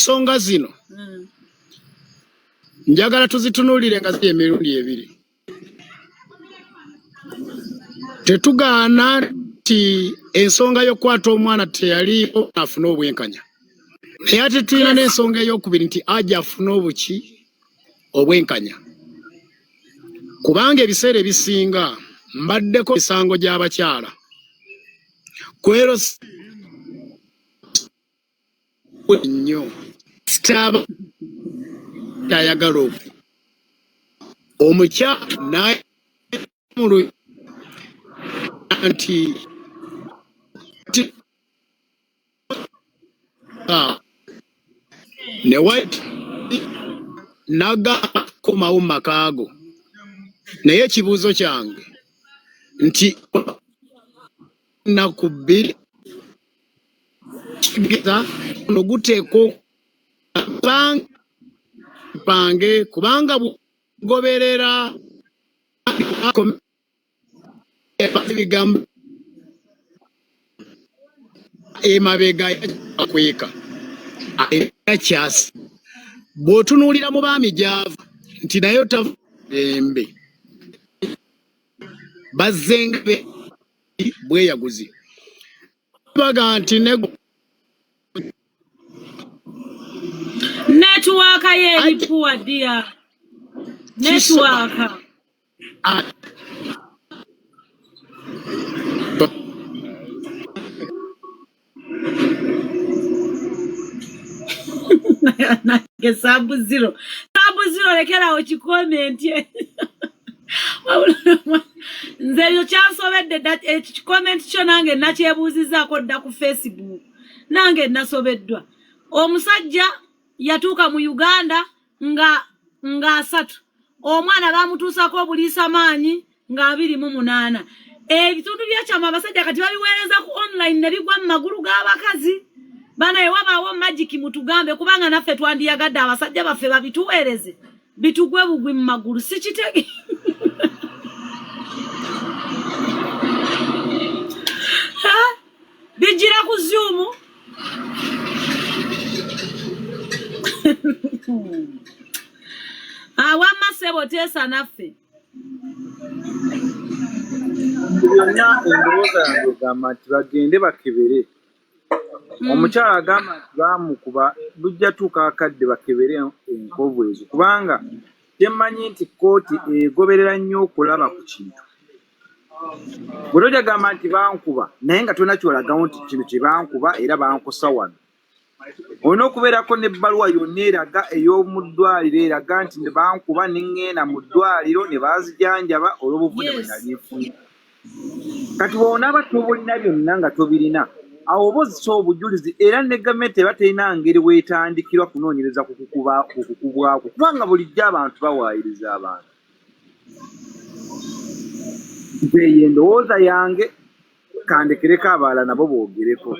songa zino njagala tuzitunulire nga ziri emirundi ebiri. Tetugaana ti ensonga y'okwata omwana teyaliiko afuna obwenkanya. Naye ate tulina n'ensonga ey'okubiri nti ajja afuna obuki obwenkanya. Kubanga ebiseera ebisinga mbaddeko misango gy'abakyala. Kwero nnyo sitaba tayagala omukyala naye anti ne white naga komawo makaago. Naye ekibuuzo kyange nti nakubiri kigeza no guteeko pange kubanga goberera ebigamba emabega akweka akyasi bw'otunuulira mu baami gy'ava nti nayo tavembe bazzenga bweyaguzi baga nti network ye poor dear network sabu zero lekera okikommenti nze yo kyansobedde ekikommenti kyo nange nakyebuuzizaako dda ku Facebook nange nasobeddwa. Omusajja yatuuka mu Uganda nga 3 omwana bamutuusako obuliisa maanyi nga 28. Ebitundu byakyama abasajja kati babiweereza ku online ne bigwa mu magulu g'abakazi. Bana ewabaawo magic mutugambe kubanga naffe twandiyagadde abasajja baffe babituweereze bitugwe bugwi mu magulu sikitege. Bijira ku Zoom. Wama sebo tesa naffe. Byonna endowooza yange gamba nti bagende bakebere. Omukyala agamba nti baamukuba bujja tuuka akadde bakebere enkovu ezo kubanga temanyi nti kkooti egoberera nnyo okulaba ku kintu. Bwe tojja gamba nti bankuba naye nga tolina kyolagawo nti kino kye bankuba era bankosa wano. Olina okubeerako n'ebbaluwa yonna eraga ey'omu ddwaliro eraga nti ne bankuba ne ŋŋenda mu ddwaliro ne baazijanjaba olw'obuvune bwe nali nfunye. Kati bw'onaaba tobulina byonna nga tobirina awo oba ozisa obujulizi era ne gavumenti eba terina ngeri weetandikirwa kunoonyereza ku kukubwako kubanga bulijjo abantu bawaayiriza abantu. Nze ye endowooza yange kandekereko abalala nabo boogereko.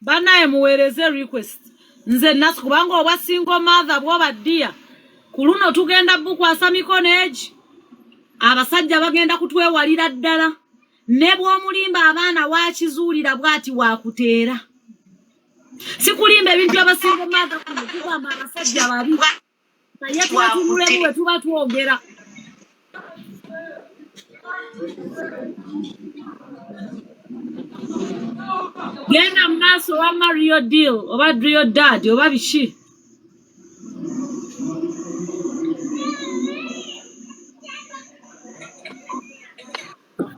Banaye muweereze request. Nze nasu kubanga obwa single mother bwoba ddia ku luno tugenda bukwasa mikono egi abasajja bagenda kutwewalira ddala ne bw'omulimba abaana waakizuulira bw'ati waakuteera. Sikulimba ebintu abasingle mother kugamba abasajja babi naye twatunulemu bwe tuba twogera. Genda maaso wa real deal oba real dad oba biki.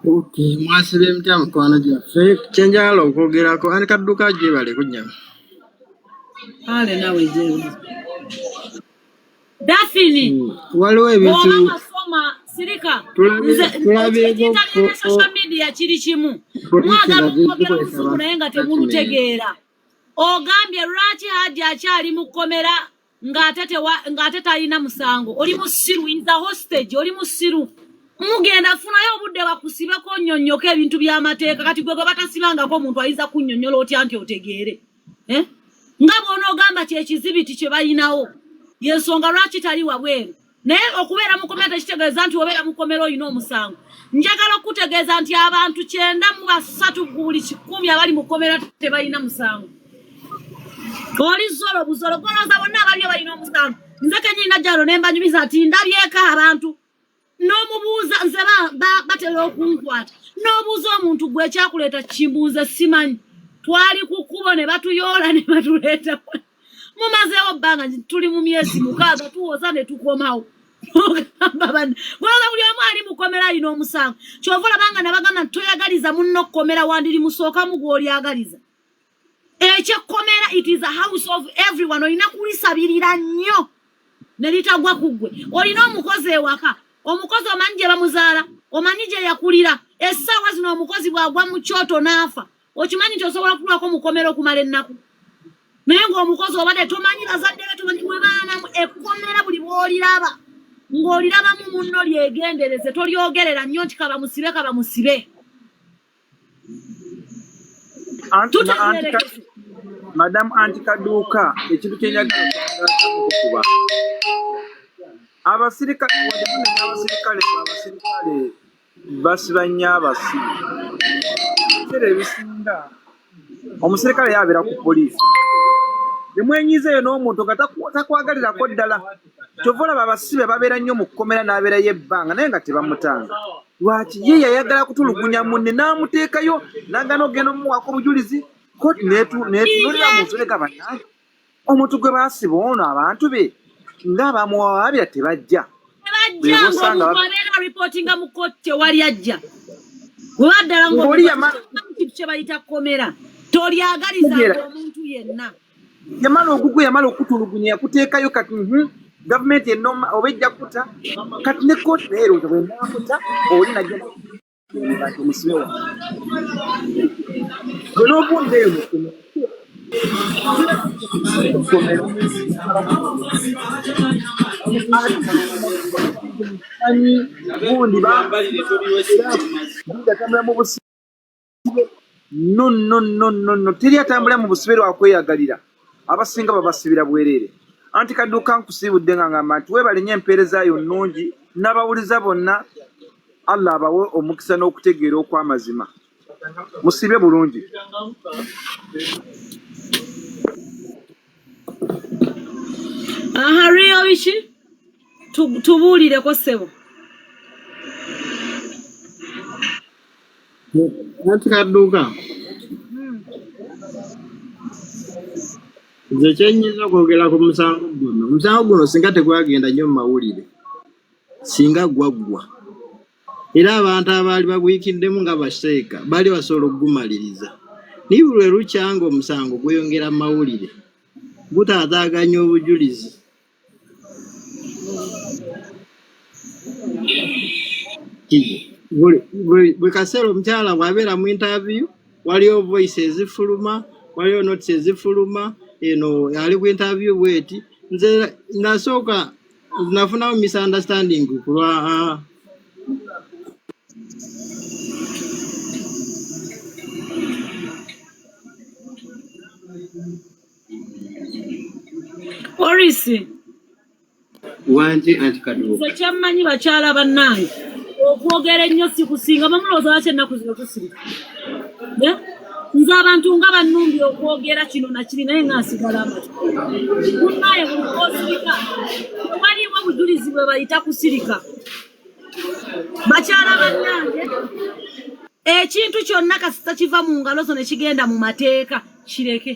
Okay, mwasire mtya mukwano gyaffe kyenjagala okwogerako ani Kaduuka gyebale kujja. Ale nawe jewe. Dafini. Waliwo ebintu Sirika. Tulabyeko social media kiri kimu. Mwagala okugera olusuku naye nga temulutegeera. Ogambye lwaki Hajja akyali mukomera ng'ate talina musango. Oli musiru inza hostage oli musiru. Mugenda funayo obudde bakusibeko nnyonnyoka ebintu by'amateeka kati gwe batasibangako omuntu ayinza kunnyonnyola otya nti otegeere. Nga bw'onoogamba kyekizibiti kye balinawo yensonga lwaki tali wabweru. Naye okubeera mukomera tekitegeeza nti obeera mukomera olina omusango. Njagala okutegeeza nti abantu 9 mu 3 buli 10 abali mukomera tebalina musango. oli zolo buzolo goloza bonna abaliyo balina omusango nze kenyina jalo nembanyumiza ati ndabyeka abantu n'omubuuza nze batera okunkwata n'obuuza omuntu gwe ekyakuleeta kimbuuze simanyi twali ku kkubo ne batuyoola ne batuleeta mumazeewo bbanga tuli mu myezi 6 tuwoza ne tukomawo goloza buli omu ali mukomera alina omusango kyova olabanga nabagamba toyagaliza munno okukomera wandiri musookamu gw'olyagaliza ekyekomera it is a house of everyone olina kulisabirira nnyo ne litagwa ku ggwe olina omukozi ewaka omukozi omanyi gye bamuzaala omanyi gye yakulira essaawa zino omukozi bw'agwa mu kyoto n'afa okimanyi nti osobola kulwako mukomera okumala ennaku naye ng'omukozi obadde tomanyi bazadde be tomanyi bwe baanamu ekkomera buli bw'oliraba ng'olirabamu munno lyegendereze tolyogerera nnyo nti kaba musibe Madam Anti Kaduuka ekintu kyenjagala okuba abasirikale basiba nnyo abasibe era ebisinga omusirikale yabeera ku poliisi nemwenyizeeyo n'omuntu nga takwagalirako ddala kyova olaba abasibe babeera nnyo mu kkomera n'abeerayo ebbanga naye nga tebamutanga lwaki ye yayagala kutulugunya munne n'amuteekayo n'agana ogenda omuwaako obujulizi koti netunulira muntu lega bannange omuntu gwe baasiba ono abantu be ng'abamuwawaabira tebajja ng'omukolera reportinga mu koti tewali ajja bwe baddala kye bayita komera tolyagalizanga omuntu yenna yamala ogugwe yamala okutulugunya yakuteekayo kati gavumenti enoma oba ejja kuta kati ne kooti leero bwenaakuta oli najja omusibe wa n'obundeeyo gundi batambula mu busibe no teri atambula mu busibe lwakweyagalira abasinga babasibira bwerere Anti Kaduuka nkusiibudde nga ngamba nti weebale nnyo empeereza yo nnungi n'abawuliza bonna Allah abawe omukisa n'okutegeera okw'amazima musibe bulungi Riyo biki tubuulireko ssebo Anti Kaduuka nze kyenyiza okwogera ku musango guno singa tegwagenda nnyo mu mawulire singa gwaggwa era abantu abaali bagwikiddemu nga baseeka baali basobola okugumaliriza naye lwe lukyanga omusango gweyongera mu mawulire gutaataaganya obujulizi bwe kaseera omukyala bw'abeera mu interview waliyo voice ezifuluma waliyo notes ezifuluma eno ali ku interview bweti nze nasooka nafunamu misunderstanding kulwa Orisi wanti Anti Kaduuka kyammanyi bakyala bannange okwogera ennyo sikusinga bamulowooza lwaki ennaku zino tusirika nze abantu nga bannumbi okwogera kino nakiri naye ngaasigala amatu munnaye bulukoosirika tewaliwo bujulizi bwe bayita kusirika bakyala bannange ekintu kyonna kasita kiva mu ngalo zo ne kigenda mu mateeka kireke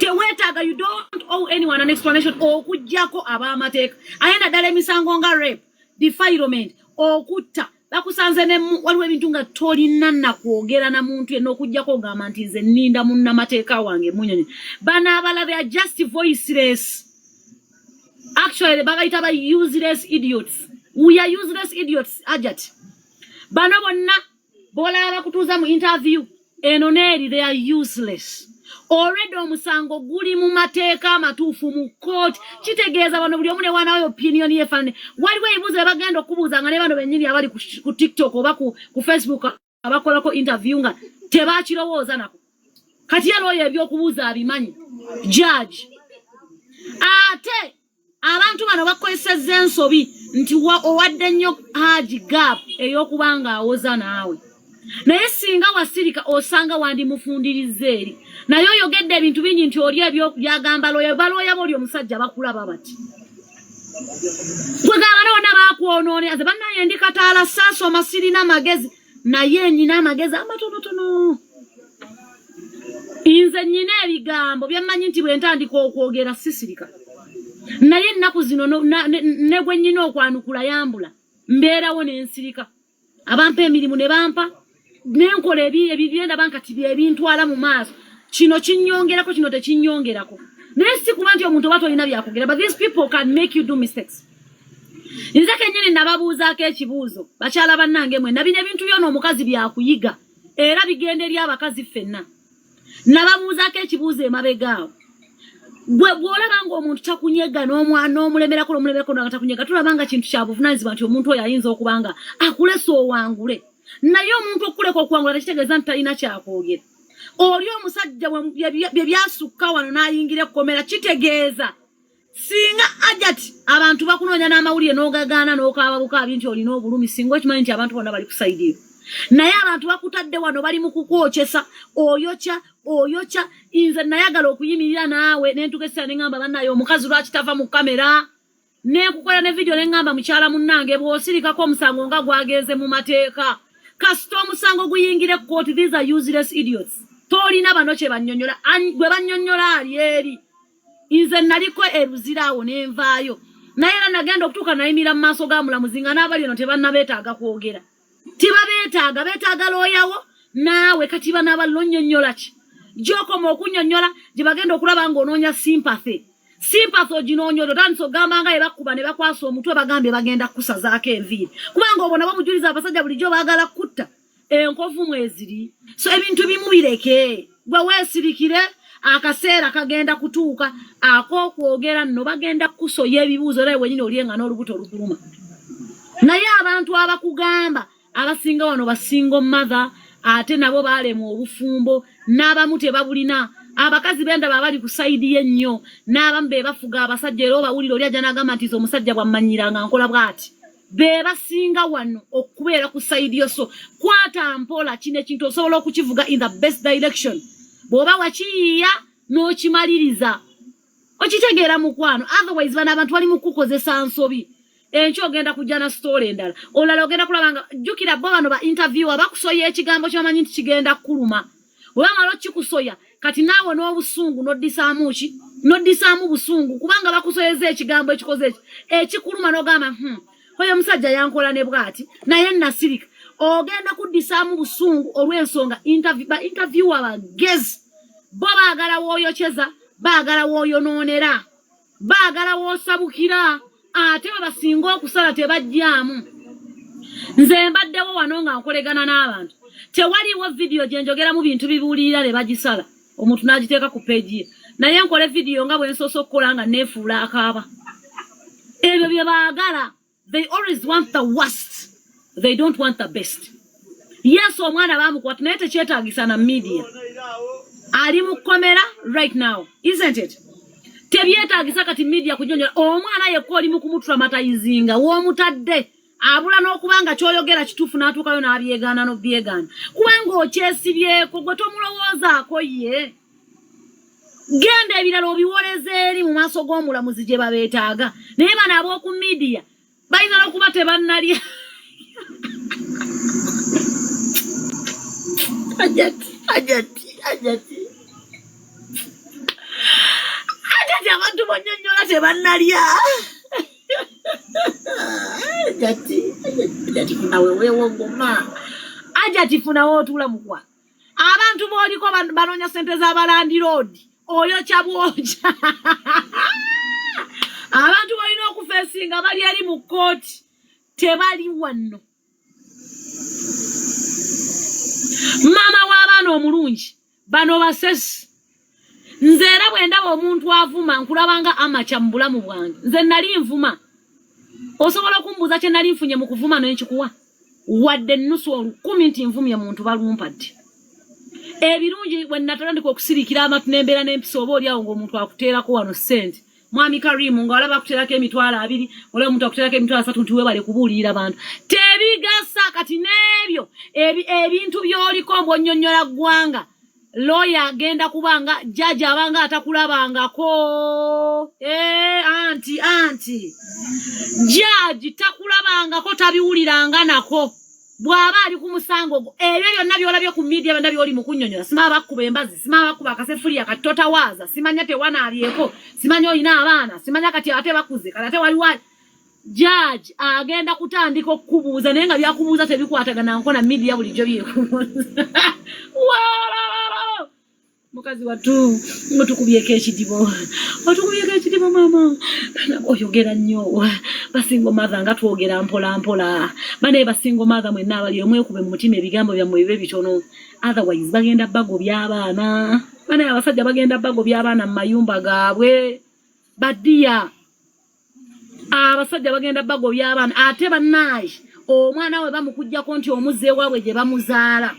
teweetaaga you don't owe anyone an explanation okujjako ab'amateeka ayenda ddala emisango nga rape defilement okutta bakusanze waliwo ebintu nga tolina nakwogera na muntu yenna okujjako ogamba nti nze nninda munnamateeka wange munyonyi bano abala they are just voiceless actually bagayita ba useless idiots we are useless idiots Hajjat bano bonna bolaba bakutuuza mu interview eno neeri they are useless already omusango guli mu mateeka amatuufu mu court kitegeeza bano buli omu ne wanawe opinion yefaanane waliwo ebibuuzo bagenda okubuuza nga ne bano bennyini abali ku TikTok oba ku Facebook abakolako interview nga tebakirowooza nako kati yali oyo ebyokubuuza abimanyi judge ate abantu bano bakozesezza ensobi nti owadde nnyo Haji gap ey'okubanga awoza naawe naye singa wasirika osanga wandi mufundiriza eri naye oyogedde ebintu bingi nti oli ebyo byagamba looya balooya boli omusajja bakulaba bati kwegamba nona bakwonoone aze bannaye ndi kataala saasoma sirina magezi naye nyina amagezi amatonotono inze nyina ebigambo byammanyi nti bwe ntandika okwogera sisirika naye ennaku zino ne gwe nyina okwanukula yambula mbeerawo n'ensirika abampa emirimu ne bampa nenkola ebigenda bankati byebintwala mu maaso kino kinnyongerako kino tekinnyongerako naye si kuba nti omuntu oba tolina byakogera but these people can make you do mistakes nze kennyini nababuuzaako ekibuuzo bakyala bannange mwe nabina ebintu byona omukazi byakuyiga era bigenda eri abakazi ffenna nababuuzaako ekibuuzo emabegaawo gwe bw'olaba ng'omuntu takunyega n'omulemerako nga takunyega tulaba nga kintu kya buvunaanyizibwa nti omuntu oyo ayinza okuba nga akulesa owangule naye omuntu okuleka okuwangula tekitegeeza nti talina kyakwogera oli omusajja bye byasukka wano n'ayingira ekkomera kitegeeza singa Hajjat abantu bakunoonya n'amawulire n'ogagaana n'okaaba bukaabi nti olina obulumi singa okimanyi nti abantu bonna bali kusaidiyo naye abantu bakutadde wano bali mu kukwokyesa oyokya inze nayagala okuyimirira naawe nentugesera neŋŋamba bannaye omukazi lwaki tava mu kamera nenkukola ne vidiyo neŋŋamba mukyala munnange bw'osirikako omusango nga gwagenze mu mateeka kasita omusango guyingire ekkooti these are useless idiots tolina bano kye bannyonnyola gwe bannyonnyola ali eri inze naliko eruziraawo nenvaayo naye era nagenda okutuuka nayimira mu maaso ga mulamuzi nga n'abali eno tebannabeetaaga kwogera beetaaga looyawo naawe kati banaaballo nnyonnyola ki gy'okoma okunnyonnyola gye bagenda okulaba ng'onoonya sympathy oginoonyola otandisa ogamba nga yebakuba ne bakwasa omutwe bagambye bagenda kusazaako enviiri kubanga obona bamujuliza abasajja bulijjo baagala kutta enkovu mweziri so ebintu bimu bireke gwe weesirikire akaseera kagenda kutuuka ak'okwogera nno bagenda kukusoya ebibuuzo naye wenyini olyenga n'olubuto olukuluma naye abantu abakugamba abasinga wano basingo mother ate nabo baalemu obufumbo n'abamu tebabulina abakazi benda babali ku saidi y'ennyo n'abamu be bafuga abasajja era obawulira oli ajja n'agamba nti omusajja bwammanyiranga nkola bw'ati be basinga wano okubeera ku saidi yo so kwata mpola kino ekintu osobola okukivuga in the best direction bw'oba wakiyiiya n'okimaliriza okitegeera mukwano otherwise bano abantu bali mu kukozesa nsobi enkyo ogenda kujja na story endala olala ogenda kulaba nga jjukira bo bano ba interviewer bakusoya ekigambo ky'omanyi nti kigenda kuluma olwamala okikusoya kati naawe n'obusungu n'oddisaamu busungu kubanga bakusoyeza ekigambo ekikoze ekikuluma n'ogamba oyo omusajja yankola ne bw'ati naye nasirika ogenda kuddisaamu busungu olw'ensonga ba interviewer bagezi bo baagala wooyokyeza baagala wooyonoonera baagala woosabukira ate basinga okusala tebajjaamu nze mbaddewo wano nga nkolegana n'abantu tewaliwo vidiyo gye njogeramu bintu bibuulirira ne bagisala omuntu n'agiteeka ku peegi ye naye nkole vidiyo nga bwe nsoose okukola nga neefuula akaaba ebyo bye baagala they always want the worst they don't want the best yes omwana baamukwata naye tekyetaagisa na media ali mu kkomera right now isn't it tebyetaagisa kati media kunyonyola omwana yekko oli mu kumutraumatizinga w'omutadde abula n'okubanga kyoyogera kituufu n'atuukayo n'abyegaana n'obyegaana kubanga okyesibyeko gwe tomulowoozaako ye genda ebirala obiwoleza eri mu maaso g'omulamuzi gye babeetaaga naye bano ab'oku media bayinza n'okuba tebannalya Hajjat abantu bonyonyola tebannalya Hajjat funawe weewongoma Hajjat funawe otuula mukwa abantu b'oliko banoonya ssente z'abalandi road oyokya bwokya abantu balina okufeesinga bali eri mu kkooti tebali wano maama w'abaana omulungi bano basesi nze era bwe ndaba omuntu avuma nkulabanga amakya mu bulamu bwange nze nali nvuma osobola okumbuuza kye nali nfunye mu kuvuma n'ekikuwa wadde ennusu 10 nti nvumye muntu balumpadde ebirungi bwe natandika okusirikira amatu n'embeera n'empisa oba oliawo ng'omuntu akuteerako wano ssente mwami Karimu ng'olaba kuterako emitwalo 2 olaba omuntu akuterako emitwalo 3 nti weebale kubuulirira abantu tebigasa kati n'ebyo ebintu by'oliko mb'onnyonnyola ggwanga lawyer agenda kubanga judge abanga atakulabangako anti judge takulabangako tabiwuliranga nako bw'aba ali ku musango ebyo byonna by'olabye ku media byonna by'oli mu kunnyonnyola simaba bakkuba embazi simaba bakkuba akasefuriya kati totawaaza simanya tewanaalyeko simanya olina abaana simanya kati ate bakuze kati ate waliwo judge agenda kutandika okukubuuza naye nga byakubuuza tebikwatagana nko na media bulijjo byekubuuza mukazi watu ngotukubyeko ekidibo mama oyogera nnyo basingo mother nga twogera mpola bane basingo mother mwenna abali omwekube mu mutima ebigambo byammwe bibe bitono otherwise bagenda bago by'abaana bane abasajja bagenda bago by'abaana mu mayumba gaabwe badia abasajja bagenda bago by'abaana ate bannaye omwana we bamukujjako nti omuzze waabwe gye bamuzaala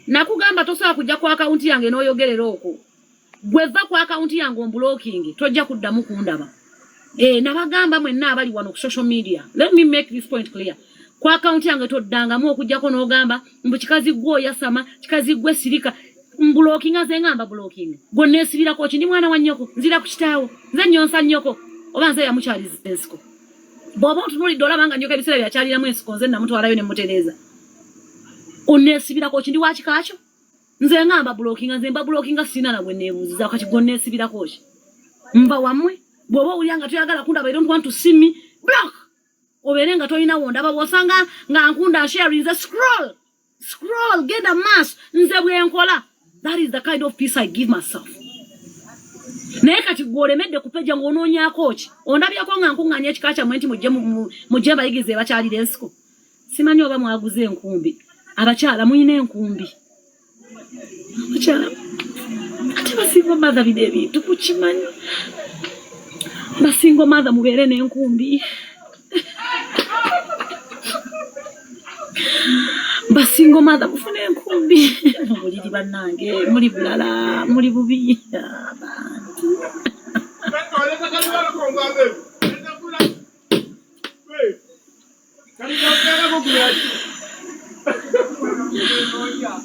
nakugamba tosobola kujja ku akaunti yange n'oyogerera okwo gweva ku akaunti yange omblocking tojja kuddamu kundaba nabagamba mwenna abali wano ku social media let me make this point clear ku akaunti yange toddangamu okujjako n'ogamba mbu kikazi gwe oyasama kikazi gwe sirika blocking aze ngamba blocking gonna esibirako ki ndi mwana wa nnyoko nzira ku kitaawo nze nnyonsa nnyoko oba nze yamukyaliza ensiko bw'oba otunuulidde olaba nga nnyoko ebiseera byakyaliramu ensiko nze namutwalayo ne mutereeza onesibirako kindi wakikakyo nze ngamba blockinga nze mba blockinga sina na gwe nebuuziza kati gonesibirako ki mba wamwe bw'oba olyanga toyagala kundaba I don't want to see me block obeere nga tolina wondaba bw'osanga nga nkunda sharinze scroll get a mass nze bwenkola that is the kind of peace I give myself naye kati gwolemedde kupeja ng'onoonyaako ki ondabyako nga nkuŋŋanya ekika kyammwe nti mujje mbayigize bakyalira ensiko simanyi oba mwaguze enkumbi abakyala muyina enkumbi abakyala ate basingo mother bino ebintu kukimanyi basingo mother mubeere n'enkumbi basingo mother mufune enkumbi muliri bannange muli bulala muli bubi abantu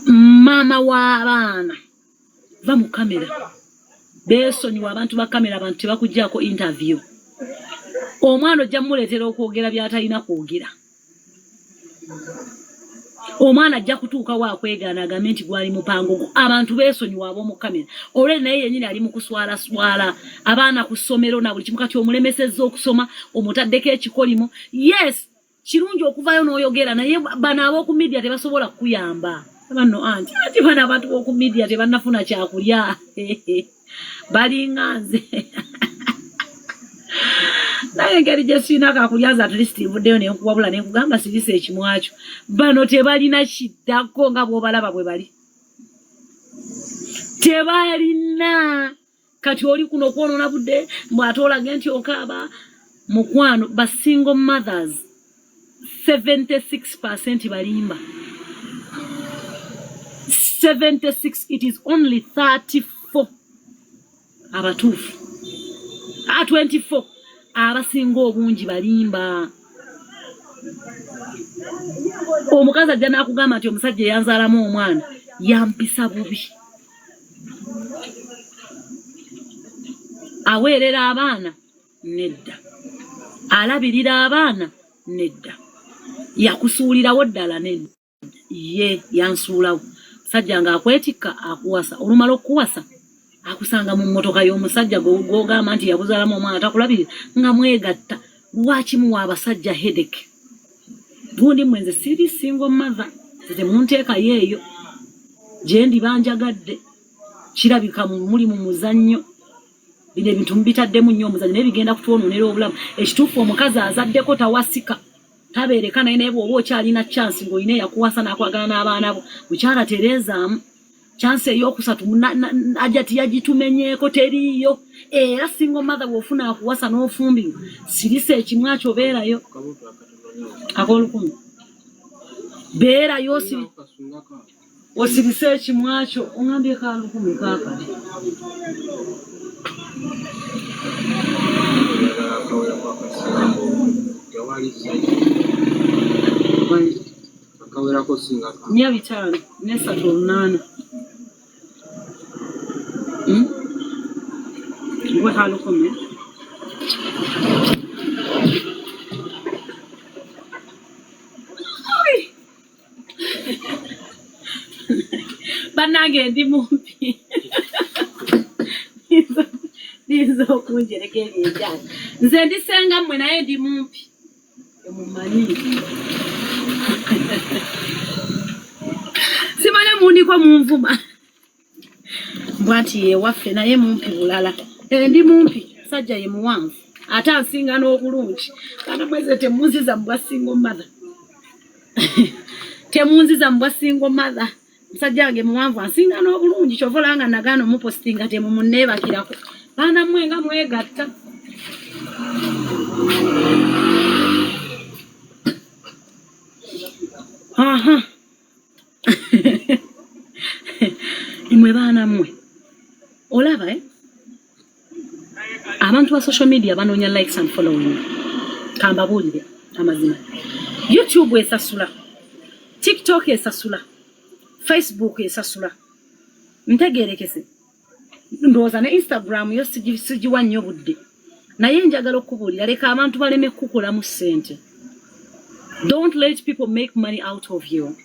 mama w'abaana va mu kamera beesonyiwa abantu ba kamera abantu tebakuggyako interview omwana ojja muleetera okwogera by'atalina kwogera omwana ajja kutuuka waakwegaana agambe nti gwali mupango abantu beesonyiwa ab'omu kamera olweri naye yennyini ali mu kuswalaswala abaana ku ssomero na buli kimu kati omulemesezza okusoma omutaddeko ekikolimo yes kirungi okuvayo n'oyogera naye bano ab'oku media tebasobola kukuyamba bano anti bano abantu b'oku media tebannafuna kyakulya balinga nze naye engeri gye sirina kakulyaza at least nvuddeyo nenkubabula nenkugamba sirisa ekimwakyo bano tebalina kiddako nga bw'obalaba bwe bali tebalina kati oli kuno kwonoona budde mbw'ate olage nti okaaba mukwano ba single mothers 76% balimba 76 it is only 34 abatuufu 24 abasinga obungi balimba omukazi ajja n'akugamba nti omusajja eyanzaalamu omwana yampisa bubi aweerera abaana nedda alabirira abaana nedda yakusuulirawo ddala nedda ye yansuulawo musajja ng'akwetikka akuwasa olumala okuwasa akusanga mu mmotoka y'omusajja gw'ogamba nti yakuzaalamu omwana takulabirira nga mwegatta lwakimuwa abasajja headache gundi mwenze siri single mother temunteekayo eyo gye ndi banjagadde kirabika muli mu muzannyo bino ebintu mubitaddemu nnyo omuzannyo naye bigenda kutwonoonera obulamu ekituufu omukazi azaddeko tawasika tabeereka naye naye bw'oba okyalina chance ng'olina eyakuwasa n'akwagala n'abaana bo mukyala tereezaamu chance ey'okusatu Hajjat yagitumenyeeko teriiyo era single mother bw'ofuna akuwasa n'ofumbirwa sirisa ekimwaki obeerayo ak'olukumi beerayo osirise ekimwakyo oŋambye ka lukumi kaakali akawerako singa nya bitano nesatu lunana ngwe halukome banange ndi mumpi nizo kunjerekera ebyana nze ndisenga mmwe naye ndi mumpi emumanyi simane mundiko munvuma mbwati yewaffe naye mumpi bulala ndi mumpi sajja ye muwanvu ate ansinga n'obulungi kana mweze temunziza mbwa single mother temunziza mbwa single mother musajja wange muwanvu ansinga n'obulungi kyovolanga nagano mupostinga temumunneebakirako baana mwenga mwegatta aha imwe baana mmwe olaba abantu ba social media banoonya likes and following kambabuulire amazima YouTube esasula TikTok esasula Facebook esasula ntegeerekese ndowooza ne Instagram yo sigiwa nnyo budde naye njagala okubuulira leka abantu baleme kukulamu ssente. Don't let people make money out of you.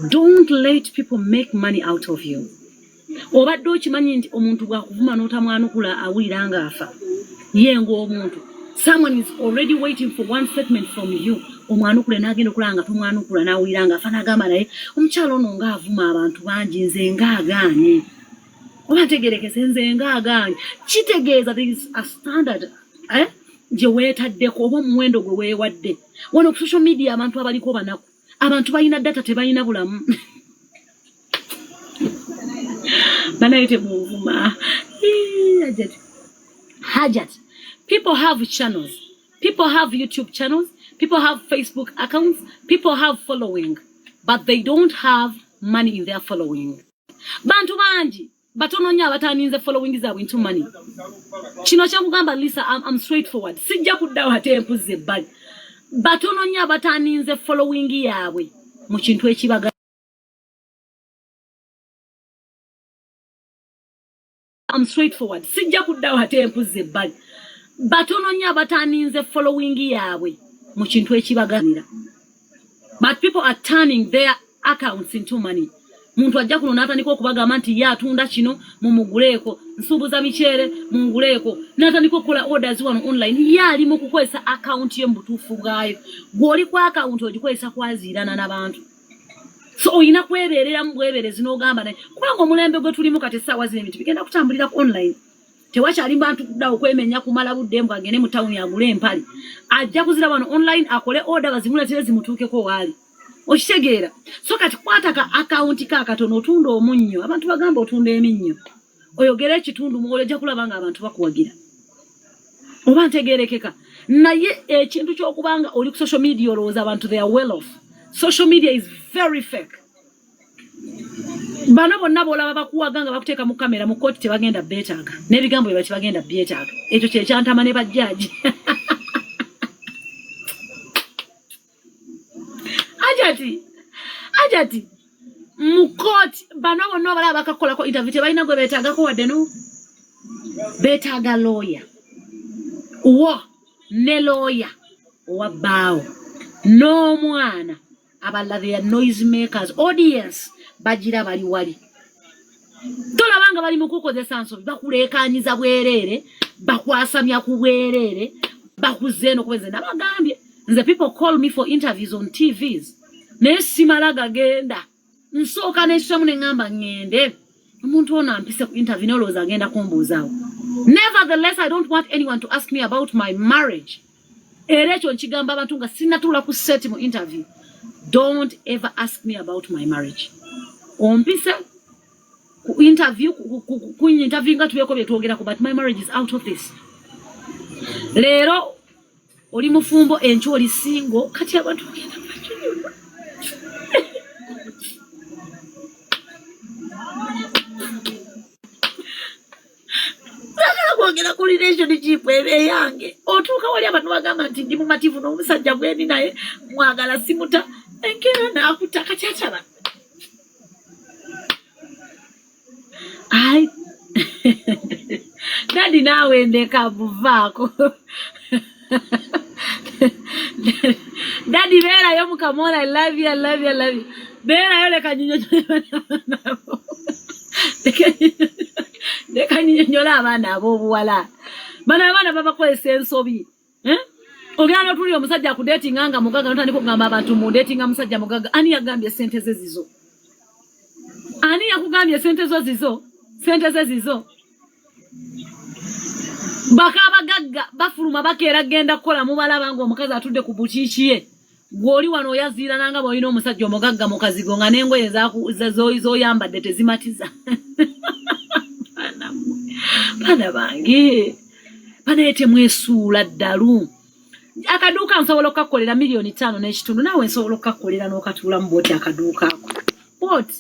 Don't let people make money out of you. Obadde okimanyi nti omuntu bwakuvuma n'otamwanukula awulira ng'afa yengo omuntu. Someone is already waiting for one statement from you. Omwanukule n'agenda okulanga tomwanukula n'awulira ng'afa n'agamba naye omukyalo ono ng'avuma abantu bangi nze ng'agaanye. Oba ntegeerekese nze ng'agaanye. Kitegeeza there is a standard gye weetaddeko oba omuwendo gwe weewadde. Wano ku social media abantu abaliko banaku. Abantu balina data tebalina bulamu. Banaite muvuma. Hajjat. People have channels. People have YouTube channels. People have Facebook accounts. People have following. But they don't have money in their following. Bantu banji. Batono nya bataninze following zaabwe into money. Kino kyakugamba Lisa, I'm straightforward. Sijja kuddawo ate empuzi ebbali. Batono nya bataninze following yaabwe mu kintu ekibaga. I'm straightforward. Sijja kuddawo ate empuzi ebbali. Batono nya bataninze following yaabwe mu kintu ekibaganira. But people are turning their accounts into money. Muntu ajja kuno n'atandika okubagamba nti ye atunda kino mumuguleeko, nsuubuza miceere munguleeko, n'atandika okukola orders wano online. Ye ali mu kukozesa account ye mu butuufu bwayo. Gw'oli ku account ogikozesa kwaziirana n'abantu. So oyina kwebeerera mu bweberezi n'ogamba naye kubanga omulembe gwe tulimu kati essaawa zino ebintu bigenda kutambulira ku online. Tewakyali bantu kuddawo kwemenya kumala budde mbu agende mu tawuni agule empale. Ajja kuzira wano online akole order bazimuleetere zimutuukeko waali. Okitegeera. So kati kwata ka account ka katono otunda omunnyo. Abantu bagamba otunda eminnyo. Oyogera ekitundu muwole ojja kulaba nga abantu bakuwagira. Oba ntegeerekeka. Naye ekintu ky'okubanga oli ku social media olowooza abantu they are well off. Social media is very fake. Bano bonna bolaba bakuwaga nga bakuteeka mu kamera mu kooti tebagenda beetaaga. N'ebigambo bye bagenda beetaaga. Ekyo kye kyantama ne bajjaaji. Hajjat mu kooti bano bonna balaba bakakolako interview tebalina gwe beetaagako wadde no. Beetaaga lawyer. Wo ne lawyer owa bbaawo n'omwana abalala they are noise makers. Audience bagira bali wali. Tolabanga bali mu kukozesa nsobi bakuleekaanyiza bwereere bakwasamya ku bwereere bakuzeeno kubeze nabagambye. The people call me for interviews on TVs. Nesimala gagenda. Nsooka n'ekitamu ne ngamba ngende. Omuntu ono ampise ku interview n'olowooza agenda kumbuuzaawo. Nevertheless, I don't want anyone to ask me about my marriage. Era ekyo nkigamba abantu nga sinnatuula ku set mu interview. Don't ever ask me about my marriage. Ompise ku interview ku interview nga tubeeko bye twogera ku but my marriage is out of this. Leero oli mufumbo encho oli single kati abantu bagenda bakinyuma. tukwogera ku relationship eyange otuuka wali abantu bagamba nti ndi mumativu n'omusajja bwendi naye mwagala simuta enkera naakutta kakyataba ai dadi naawe ndeka buvaako dadi beerayo mukamona I love you beerayo leka nnyonyola leka nnyonyola abaana ab'obuwala bano abaana babakozesa ensobi ogenda n'otulira omusajja akudeetinga nga mugaga notandika okugamba abantu mundeetinga musajja mugaga ani yagambye sente ze zizo ani yakugambye sente ze zizo baka abagagga bafuluma bakeera genda kukola mubalaba ng'omukazi atudde ku butiiki ye gw'oli wano oyaziira nanga bw'olina omusajja omugagga mu kazigo nga n'engoye z'oyambadde tezimatiza baana bange banaye temwesuula ddalu akaduuka nsobola okukakkolera $1.5 naawe nsobola okukakkolera n'okatuulamu bwoti akaduuka ako bwoti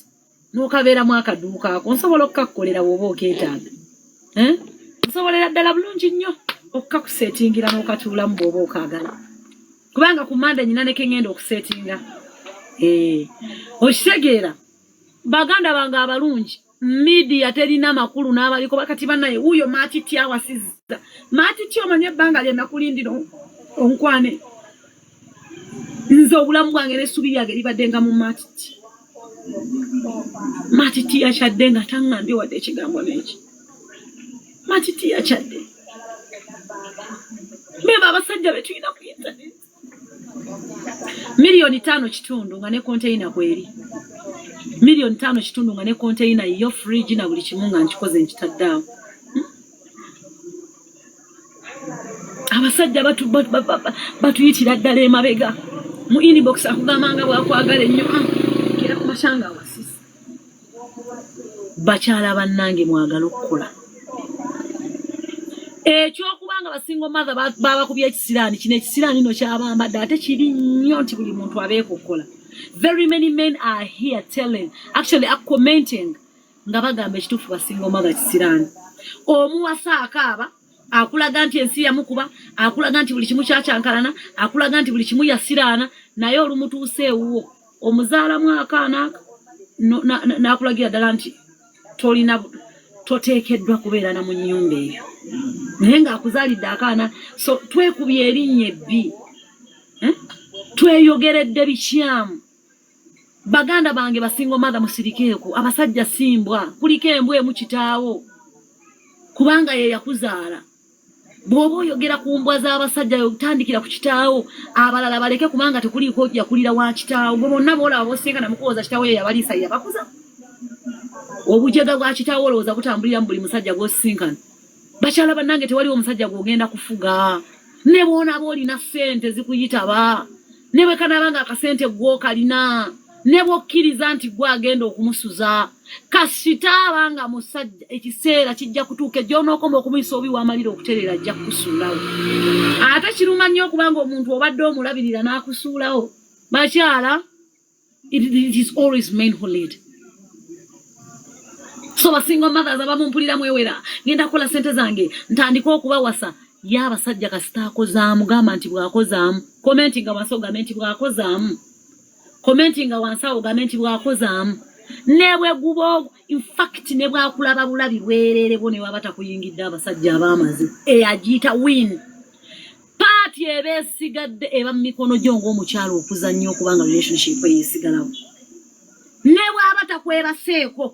n'okabeeramu akaduuka ako nsobola okukakkolera bw'oba okeetaaga nsobolera ddala bulungi nnyo okukakuseetingira n'okatuulamu bw'oba okaagala kubanga ku Monday nyina neke ngenda okuseetinga okitegeera baganda bange abalungi media terina makulu n'abaliko bakati bannaye wuuyo maatiti awasizza maatiti omanye ebbanga lye nakulindira onkwane nze obulamu bwange n'essubi lyange libadde nga mu maatiti yakyadde nga taŋŋambye wadde ekigambo n'eki matiti yakyadde mbeba abasajja betulina ku internet $5.5 nga ne container kweri $5.5 nga ne container yo fridge na buli kimu nga nkikoze nkitaddaawo abasajja batuyitira ddala emabega mu inbox akugamba nga bwakwagala ennyo kera ku mashanga awasisi bakyala bannange mwagala okukola ekyokubanga basingo mother babakubya ekisiraani kino ekisiraani no kyabambadde ate kiri nnyo nti buli muntu abeeko okukola very many men are here telling actually are commenting nga bagamba ekituufu basingo mother kisiraani omuwasa akaaba akulaga nti ensi yamukuba akulaga nti buli kimu kyakyankalana akulaga nti buli kimu yasiraana naye olumutuuse ewuwo omuzaalamu akaana n'akulagira ddala nti tolina toteekeddwa kubeera na mu nnyumba eyo naye ng'akuzaalidde akaana so twekubye erinnya ebbi tweyogeredde bikyamu baganda bange basingo mother musirikeeko abasajja simbwa kuliko embwa emu kitaawo kubanga ye yakuzaala bw'oba oyogera ku mbwa z'abasajja yotandikira ku kitaawo abalala baleke kubanga tekuliiko yakulira wa kitaawo gwe bonna boolaba bosinkana mukuwoza kitaawo ye yabaliisa yabakuza obujega bwa kitaawo olowooza butambulira mu buli musajja gw'osinkana bakyala bannange tewaliwo omusajja gw'ogenda kufuga ne bw'onaaba olina ssente zikuyitaba ne bwe kanaaba nga akasente gw'okalina ne bw'okkiriza nti gwe agenda okumusuza kasitaaba nga musajja ekiseera kijja kutuuka ejja onookoma okumuyisa obi w'amalira okutereera ajja kukusuulawo ate kiruma nnyo okubanga omuntu obadde omulabirira n'akusuulawo bakyala it is always men who lead so basingo mothers abamumpulira mwewera ngenda kukola ssente zange ntandika okubawasa ye abasajja kasita akozaamu gamba nti bw'akozaamu komenti nga wansi ogambe nti bw'akozaamu komenti nga wansi ogambe nti bw'akozaamu ne bwe gubo in fact ne bwakulaba bulabi bwereere bo ne waba takuyingidde abasajja abaamaze eyagiyita win paati eba esigadde eba mu mikono gyo ng'omukyalo okuzannya okubanga relationship eyesigalawo ne bwaba takweraseeko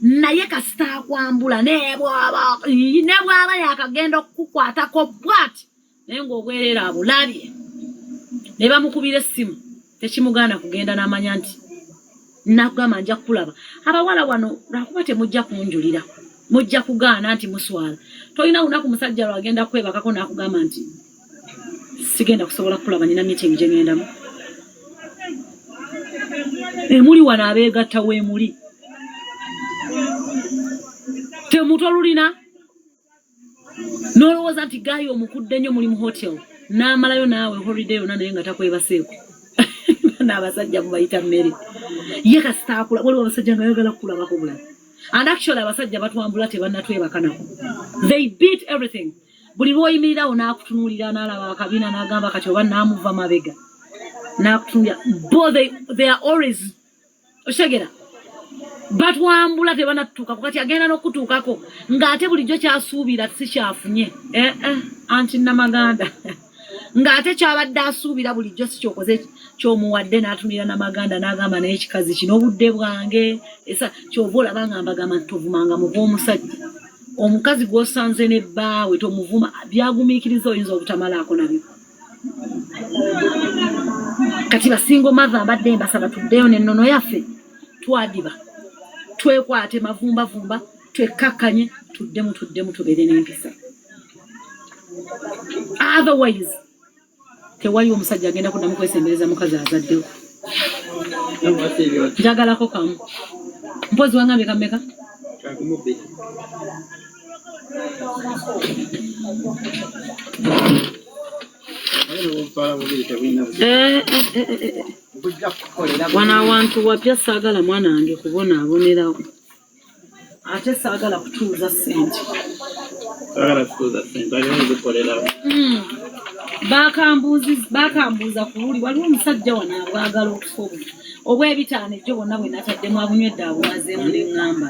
naye kasita akwambula ne bwaba yakagenda okukukwatako bwati naye ng'obwereera abulabye ne bamukubira essimu tekimugaana kugenda n'amanya nti nakugamba nja kukulaba abawala wano lwakuba temujja kunjulira mujja kugaana nti muswala tolina lunaku musajja lwagenda kwebakako n'akugamba nti sigenda kusobola kukulaba nina meeting gye ngendamu emuli wano abeegatta weemuli temutolulina n'olowooza nti gaayo omukudde nnyo muli mu hotel n'amalayo naawe holiday yonna naye nga takwebaseeko n'abasajja mubayita mmere ye kasita akula waliwo abasajja nga yagala kukulabako bulabi and actually abasajja batwambula tebannatwebaka nako They beat everything. Buli lwoyimirira onaakutunuulira n'alaba akabina n'agamba kati oba naamuva mabega. N'akutunuulira. Bo they are always oshegera. But wambula tebanatuukako kati agenda n'okutuukako ng'ate bulijjo kyasuubira si kyafunye. Anti Namaganda. Ng'ate kyabadde asuubira bulijjo si kyokoze ky'omuwadde n'atumira Namaganda n'agamba naye ekikazi kino obudde bwange esa ky'ova olaba ng'ambagamba nti tovumanga muva omusajja. Omukazi gw'osanze ne bbaawe tomuvuma byagumiikiriza oyinza obutamalaako nabyo. Kati basingo mother mbadde mbasaba tuddeyo n'ennono yaffe twadiba twekwate mavumbavumba twekkakkanye tuddemu tubeere n'empisa. Otherwise tewali omusajja agenda kuddamu kwesembereza mukazi azaddewo. Njagalako kamu mpozi wangambye kameka wana abantu wapya saagala mwana wange kubonaabonerawo ate saagala kutuuza ssente bakambuuza ku luli waliwo omusajja wana abwagala okufa obw'ebitaano ejjo bonna bwe nataddemu abunywedde abumazeemu neŋŋamba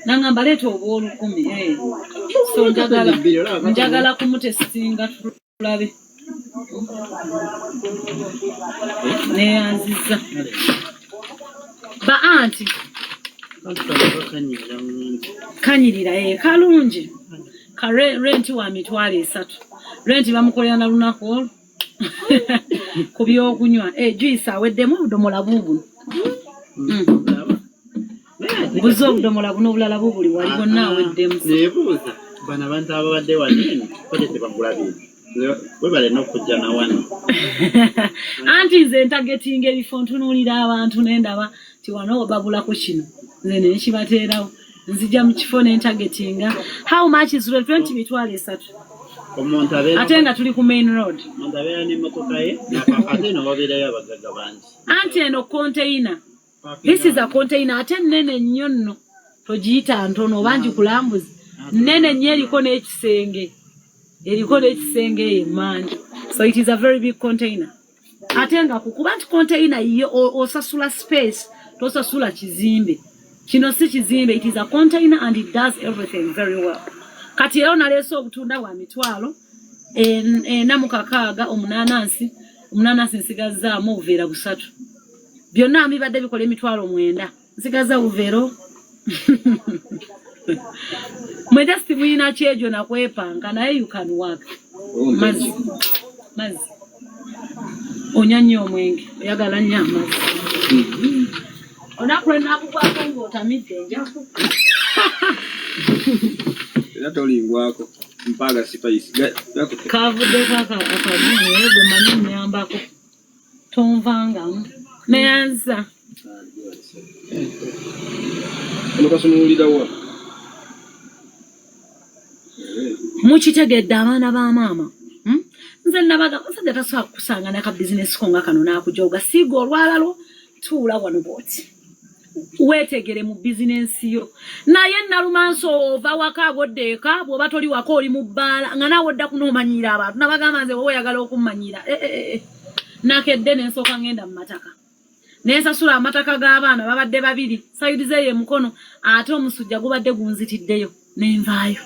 naŋŋamba leeta oba 10,000 so njagala kumutesitinga tulabe neyanziza ba anti kanyirira kalungi ka renti wa 300 renti bamukolera na lunaku olwo ku byokunywa juice aweddemu obudomola buubuno buze obudomola buno obulala buubuli wali bonna aweddemu nebuuza bano abantu ababadde wanene kode tebagulabire webale n'okujja na wano anti nze ntagetinga ebifo ntunuulira abantu nendaba ti wano babulako kino nze nekibateerawo nzija mu kifo nentagetinga how much is 20,300 ate nga tuli ku main road anti eno container this is a container ate nene nnyo nno togiyita ntono oba njikulambuzi nene nnyo eriko n'ekisenge emanyi so it is a very big container ate nga kukuba nti container iyo osasula space tosasula kizimbe kino si kizimbe it is a container and it does everything very well kati ero naleese obutunda bwa 1,000 omunanansi nsigazaamu obuveera 3 byonna bibadde bikola 9,000 nsigaza buveero mwenda sitimuyina kyejo nakwepanga naye you can work mazi onya nnyo omwenge oyagala nnyo amazzi onakule nakukwako ng'otamidde enjaku era tolingwako mpaga sipaisi kavuddeko akagumu naye gwe manyi nnyambako tonvangamu neyanza nokasunuulirawa mukitegedde abaana ba maama nze nabaga musajja tasobola kusanga naka bizinesi ko nga kano n'akujoga siiga olwalalo tuula wano bwoti weetegere mu bizinesi yo naye nalumansi ova waka aboddeeka bw'oba toli waka oli mu bbaala nga naawe odda kunoomanyira abantu nabagamba nze wowe oyagala okummanyira nakedde nensooka ngenda mu mataka nensasula amataka g'abaana babadde 2 sayidi zeeyo emukono ate omusujja gubadde gunzitiddeyo nenvaayo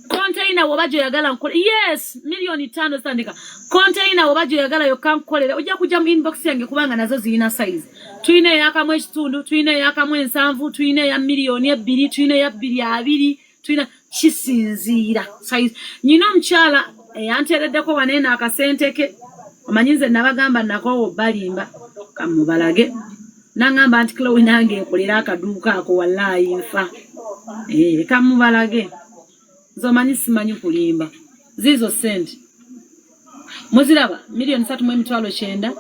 container woba gyoyagala nkole yes $5,000,000 sandika container woba gyoyagala yokka nkolere ojja kujja mu inbox yange kubanga nazo zirina size tulina eyakamu ekitundu tulina eyakamu 7 tulina eya $2,000,000 tulina eya 220 tulina kisinziira size nyina omukyala eyanteereddeko waneena akasente ke omanyi nze nabagamba nakoowa balimba kamubalage nangamba nti Chloe nange enkolera akaduuka ako wallaahi nfa kamubalage zomanyi simanyi kulimba zizo sente muziraba $3,900,000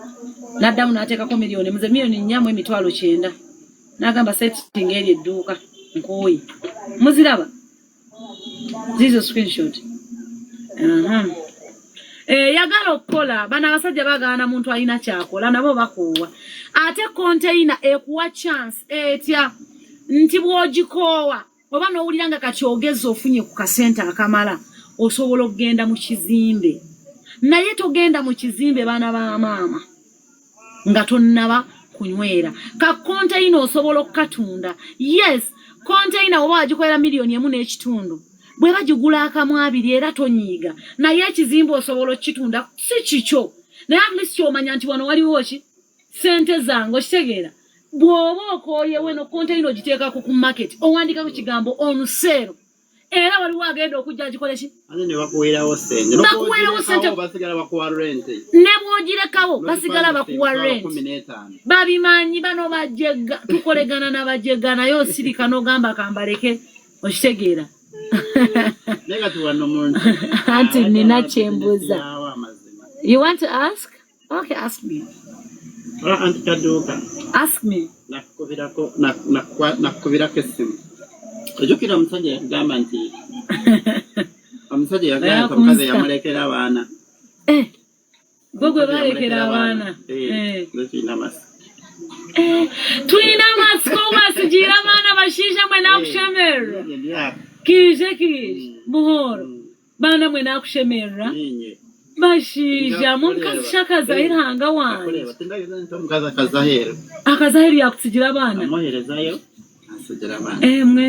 naddamu n'ateekako $1,000,000 muze $4,900,000 n'agamba setting eri edduuka nkooyi muziraba zizo screenshot yagala okukola bana abasajja bagaana muntu alina kyakola nabo bakoowa ate container ekuwa chance etya nti bw'ogikoowa oba n'owulira nga kati ogezi ofunye ku kasente akamala osobola okugenda mu kizimbe naye togenda mu kizimbe baana ba maama nga tonnaba kunywera ka konteyina osobola okukatunda yes konteyina oba wagikolera $1.5 bwe bagigula akamu 2 era tonyiiga naye ekizimbe osobola okukitunda si kikyo naye at least omanya nti wano waliwo ki sente zange okitegeera bw'oba okooyewe no konteyina ogiteekako ku market owandikako kigambo on sale era waliwo agenda okujja agikole ki ate ne bakuweerawo sente basigala bakuwa rent ne bw'ogirekawo basigala bakuwa rent babimanyi bano bajega tukolegana n'abajega naye osirika n'ogamba kambaleke okitegeera anti nina kyembuza you want to ask okay ask me Anti Kaduuka ask me nakubirako essimu ojjukira omusajja yagamba nti omusajja yagamba omukazi yamulekera abaana gwe balekera abaana tulina masiko basigira abaana bashiisha mwe nakushemerera kije buhoro baana mwe nakushemerera bashiisha mukazi shakaza iranga wange akazaheru yakusigira abaana amuherezayo asigira abaana mwe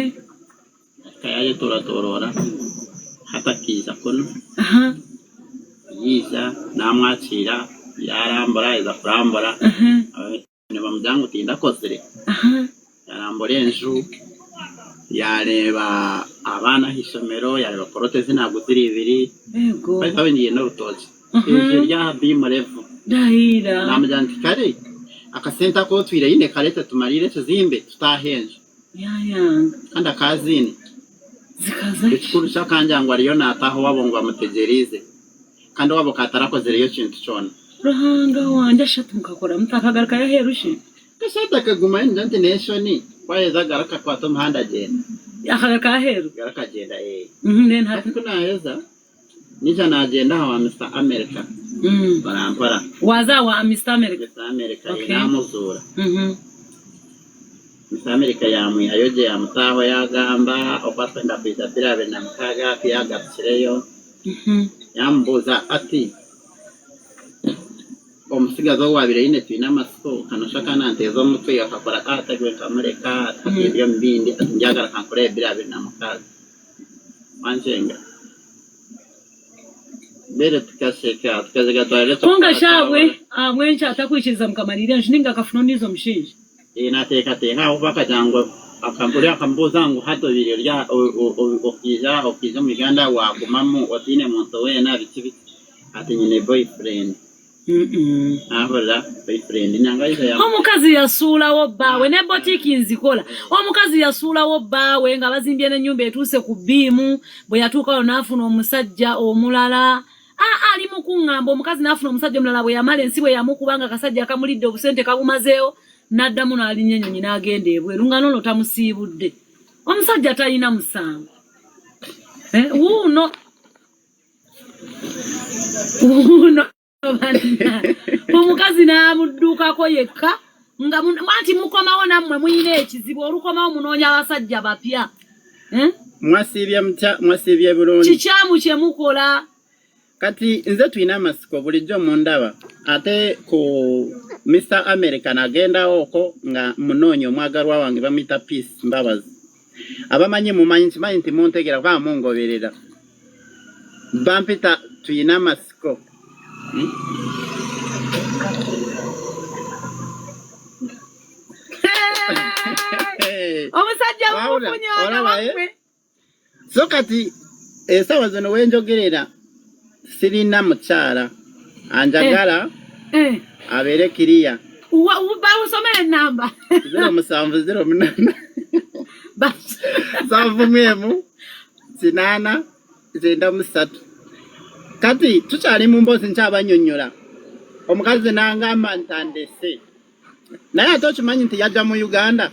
kayaye turatorora hatakiza kono yiza namwakira yarambura iza kurambura ne bamujyango tinda kozere yarambura enju yareba abana hisomero yareba protezi naguziri ibiri baitawe ndiye no rutoki ejo rya bimurevu dahira namujyango kare akasenta ko twire yine kareta tumarire tuzimbe tutahenje yayanga kanda kazini zikaza ekikuru kyakanjangwa ariyo nataho wabongwa mutegerize kandi wabo katarakozereyo kintu cyona ruhanga wanje ashatu mukakora mutakagaruka yaherushe kashata kaguma ndante neshoni kwayeza garaka kwa to muhanda agenda yakagaruka yaheru garaka agenda then happy kuna yeza nija nagenda hawa Mr. America barampara waza wa Mr. America okay. Namuzura Mr. America yamwe ayoje yamutaho yagamba okwasenda pita pirabe namkaga piaga tsireyo yambuza ati omusigazo wabire ine twina masiko kanoshaka nantezo mutwe yakakora atagwe kamureka atibyo mbindi atinjagara kankore birabe namkaga manjenga bere tukasheka tukaziga twale konga shabwe amwencha atakwishiriza mukamalire nshininga kafuno nizo mshinji nateka teka ubaka jango akamburi akambuza ngo hato bire rya okiza miganda wa kumamu otine muntu wena bikibi ati nyine boyfriend ahola boyfriend nyangayiza ya omukazi yasula wo bawe ne boutique nzikola omukazi yasula wo bawe nga bazimbye ne nyumba etuse ku bimu bwe yatuuka onafuna omusajja omulala ali mukungamba omukazi nafuna omusajja omulala bwe yamale nsibwe yamukubanga kasajja kamulidde obusente kabumazeo naddamu n'alinnya ennyonyi n'agenda ebweru nga nono tamusiibudde omusajja talina musango wuuno omukazi n'amudduukako yekka nga anti mukomawo nammwe muyina ekizibu olukomawo munoonya abasajja bapya mwasiibye bulungi kikyamu kyemukola kati nze tulina amasiko bulijjo mundaba ate ku Mr. America nagenda oko nga munonyo mwagalwa wange bamita Peace Mbabazi abamanyi mumanyi kimanyi nti muntegera kwa mungoberera bampita tulina amasiko omusajja mufunye so kati esawa zino wenjogerera sirina mukyala anjagala abere kiriya usomere namba 0708 7 8 kati tukyali mu mbozi nkyabanyonnyola omukazi nangamba ntandese naye ate okimanyi nti yajja mu Uganda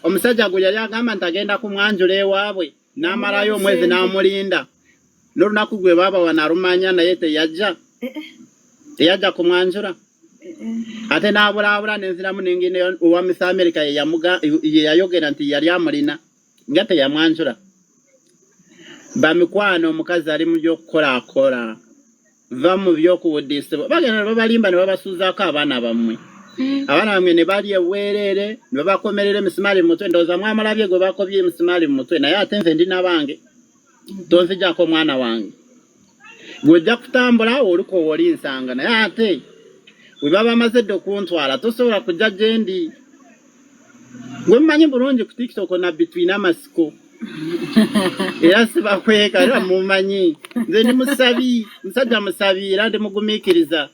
omusajja gwe yali agamba nti agenda kumwanjula ewaabwe n'amalayo omwezi n'amulinda n'olunaku gwe baba wanarumanya naye teyajja kumwanjula ate n'abulaabula n'enziramu n'engendo owa Miss America ye yayogera nti yali amulina nga teyamwanjula bamikwano omukazi ali mu by'okukolaakola va mu by'okuwuddisibwa bagenda babalimba ne babasuuzaako abaana bammwe abaana bamwe ne bali eweerere ne babakomerera emisimaali mu mutwe ndowooza mwamulabye gwe bakobye emisimaali mu mutwe naye ate nze ndi n'abange tonzijjako omwana wange gw'ojja kutambula oliko woli nsanga naye ate we baba bamaze dde okuntwala tosobola kujja gye ndi gwe mmanyi bulungi ku TikTok nabbi tulina amasiko era sibakweka era mumanyi nze ndi musabi musajja musabi era ndi mugumiikiriza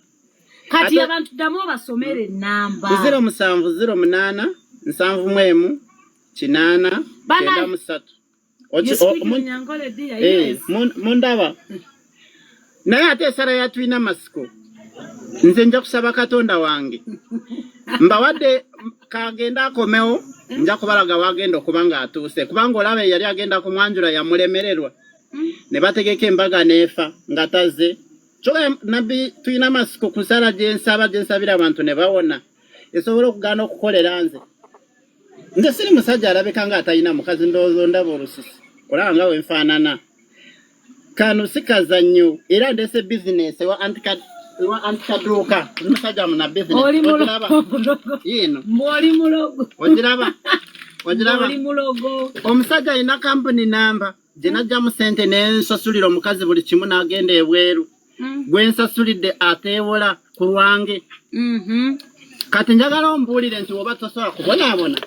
kati abantu ddamu basomere ennamba 0708 71 8 mundaba naye ate esala yatulina amasiko nze nja kusaba Katonda wange mbawadde kagenda akomewo nja kubalaga wagenda okuba nga atuuse kubanga olaba yali agenda kumwanjula yamulemererwa ne bategeka embaga neefa nga tazze kyokka nabbi tulina amasiko ku nsala gyensabira abantu ne bawona esobola okugaana okukolera nze siri musajja alabika nga atalina mukazi ndowooza ndaba olusisi olaba nga wenfaanana kano sikaza nnyo era ndese bizinesi ewa Kaduuka musajja muna business oli mulogo omusajja alina kampuni namba gye najjamu ssente n'ensasulira omukazi buli kimu n'agenda ebweru gwe nsasulidde ateewola ku lwange kati njagala ombuulire nti oba tosobola kubonaabona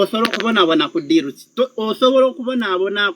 osobola okubonaabona ku ddiiru ki osobola okubonaabona